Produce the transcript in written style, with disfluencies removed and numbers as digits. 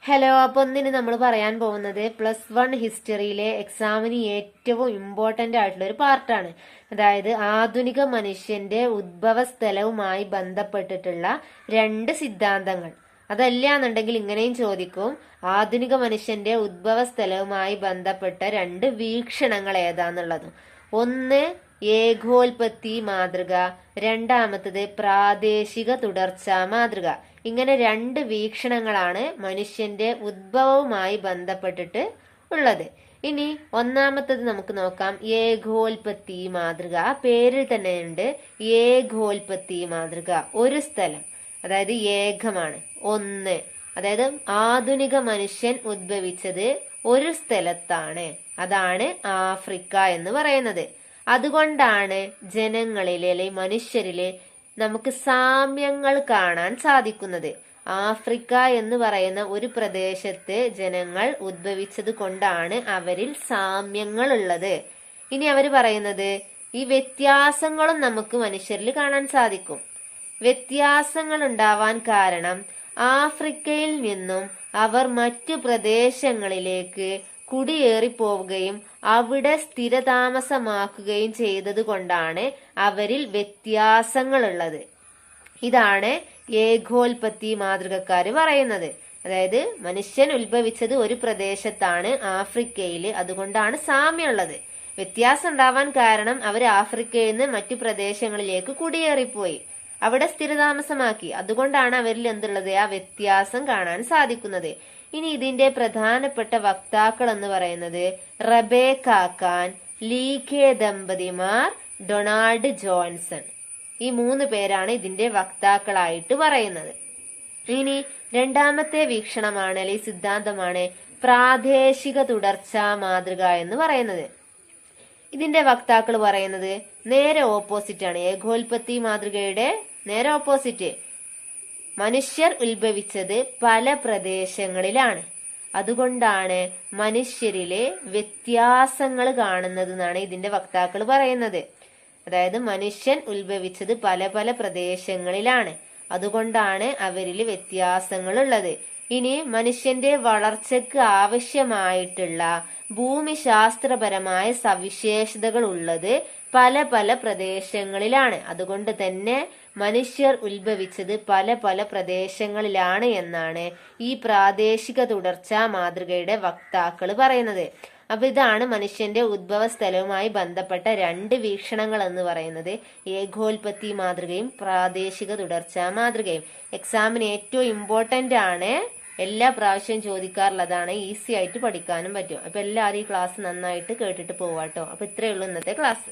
Hello, അപ്പൊ ഒന്നിന് നമ്മൾ പറയാൻ പോകുന്നത് +1 ഹിസ്റ്ററിയിലെ എക്സാമിന് ഏറ്റവും ഇമ്പോർട്ടന്റ് ആയിട്ടുള്ള ഒരു പാർട്ടാണ്. അതായത് ആധുനിക മനുഷ്യന്റെ ഉദ്ഭവ സ്ഥലവുമായി ബന്ധപ്പെട്ടിട്ടുള്ള 2 സിദ്ധാന്തങ്ങൾ. അതല്ലാന്നുണ്ടെങ്കിൽ ഇങ്ങനെയും ചോദിക്കും, ആധുനിക മനുഷ്യന്റെ ഉദ്ഭവ സ്ഥലവുമായി ബന്ധപ്പെട്ട 2 വീക്ഷണങ്ങൾ ഏതാന്നുള്ളതും. ഒന്ന് ഏകോൽപത്തി മാതൃക, രണ്ടാമത്തത് പ്രാദേശിക തുടർച്ചാ മാതൃക. ഇങ്ങനെ 2 വീക്ഷണങ്ങളാണ് മനുഷ്യന്റെ ഉദ്ഭവവുമായി ബന്ധപ്പെട്ടിട്ട് ഉള്ളത്. ഇനി ഒന്നാമത്തത് നമുക്ക് നോക്കാം, ഏകോൽപത്തി മാതൃക. ആ പേരിൽ തന്നെ ഉണ്ട് ഏകോൽപത്തി മാതൃക. ഒരു സ്ഥലം, അതായത് ഏകമാണ്, ഒന്ന്. അതായത് ആധുനിക മനുഷ്യൻ ഉദ്ഭവിച്ചത് ഒരു സ്ഥലത്താണ്, അതാണ് ആഫ്രിക്ക എന്ന് പറയുന്നത്. അതുകൊണ്ടാണ് ജനങ്ങളിലെ അല്ലെങ്കിൽ മനുഷ്യരിലെ നമുക്ക് സാമ്യങ്ങൾ കാണാൻ സാധിക്കുന്നത്. ആഫ്രിക്ക എന്ന് പറയുന്ന ഒരു പ്രദേശത്ത് ജനങ്ങൾ ഉദ്ഭവിച്ചത് കൊണ്ടാണ് അവരിൽ സാമ്യങ്ങൾ ഉള്ളത്. ഇനി അവർ പറയുന്നത് ഈ വ്യത്യാസങ്ങളും നമുക്ക് മനുഷ്യരിൽ കാണാൻ സാധിക്കും. വ്യത്യാസങ്ങൾ ഉണ്ടാവാൻ കാരണം ആഫ്രിക്കയിൽ നിന്നും അവർ മറ്റു പ്രദേശങ്ങളിലേക്ക് കുടിയേറിപ്പോവുകയും അവിടെ സ്ഥിരതാമസമാക്കുകയും ചെയ്തത് കൊണ്ടാണ് അവരിൽ വ്യത്യാസങ്ങളുള്ളത്. ഇതാണ് ഏകോൽപത്തി മാതൃകക്കാര് പറയുന്നത്. അതായത് മനുഷ്യൻ ഉത്ഭവിച്ചത് ഒരു പ്രദേശത്താണ്, ആഫ്രിക്കയില്, അതുകൊണ്ടാണ് സാമ്യമുള്ളത്. വ്യത്യാസം ഉണ്ടാവാൻ കാരണം അവർ ആഫ്രിക്കയിൽ നിന്ന് മറ്റു പ്രദേശങ്ങളിലേക്ക് കുടിയേറിപ്പോയി, അവിടെ സ്ഥിരതാമസമാക്കി, അതുകൊണ്ടാണ് അവരിൽ എന്തുള്ളത്, ആ വ്യത്യാസം കാണാൻ സാധിക്കുന്നത്. ഇനി ഇതിന്റെ പ്രധാനപ്പെട്ട വക്താക്കൾ എന്ന് പറയുന്നത് റബേക്ക ഖാൻ, ലീഖെ ദമ്പതിമാർ, ഡൊണാൾഡ് ജോൺസൺ. ഈ 3 പേരാണ് ഇതിന്റെ വക്താക്കളായിട്ട് പറയുന്നത്. ഇനി രണ്ടാമത്തെ വീക്ഷണമാണ് അല്ലെങ്കിൽ സിദ്ധാന്തമാണ് പ്രാദേശിക തുടർച്ചാ മാതൃക എന്ന് പറയുന്നത്. ഇതിന്റെ വക്താക്കൾ പറയുന്നത് നേരെ ഓപ്പോസിറ്റ് ആണ്. ഏകോൽപത്തി മാതൃകയുടെ നേരെ ഓപ്പോസിറ്റ്. മനുഷ്യർ ഉത്ഭവിച്ചത് പല പ്രദേശങ്ങളിലാണ്, അതുകൊണ്ടാണ് മനുഷ്യരിലെ വ്യത്യാസങ്ങൾ കാണുന്നത് എന്നാണ് ഇതിന്റെ വക്താക്കൾ പറയുന്നത്. അതായത് മനുഷ്യൻ ഉത്ഭവിച്ചത് പല പല പ്രദേശങ്ങളിലാണ്, അതുകൊണ്ടാണ് അവരിൽ വ്യത്യാസങ്ങൾ ഉള്ളത്. ഇനി മനുഷ്യന്റെ വളർച്ചയ്ക്ക് ആവശ്യമായിട്ടുള്ള ഭൂമിശാസ്ത്രപരമായ സവിശേഷതകൾ ഉള്ളത് പല പല പ്രദേശങ്ങളിലാണ്, അതുകൊണ്ട് തന്നെ മനുഷ്യർ ഉത്ഭവിച്ചത് പല പല പ്രദേശങ്ങളിലാണ് എന്നാണ് ഈ പ്രാദേശിക തുടർച്ചാ മാതൃകയുടെ വക്താക്കൾ പറയുന്നത്. അപ്പൊ ഇതാണ് മനുഷ്യന്റെ ഉദ്ഭവ സ്ഥലവുമായി ബന്ധപ്പെട്ട 2 വീക്ഷണങ്ങൾ എന്ന് പറയുന്നത്, ഏകോൽപത്തി മാതൃകയും പ്രാദേശിക തുടർച്ചാ മാതൃകയും. എക്സാമിന് ഏറ്റവും ഇമ്പോർട്ടന്റ് ആണ്, എല്ലാ പ്രാവശ്യവും ചോദിക്കാറുള്ളതാണ്, ഈസി ആയിട്ട് പഠിക്കാനും പറ്റും. അപ്പൊ എല്ലാവരും ഈ ക്ലാസ് നന്നായിട്ട് കേട്ടിട്ട് പോവാട്ടോ. അപ്പൊ ഇത്രയേ ഉള്ളൂ ഇന്നത്തെ ക്ലാസ്.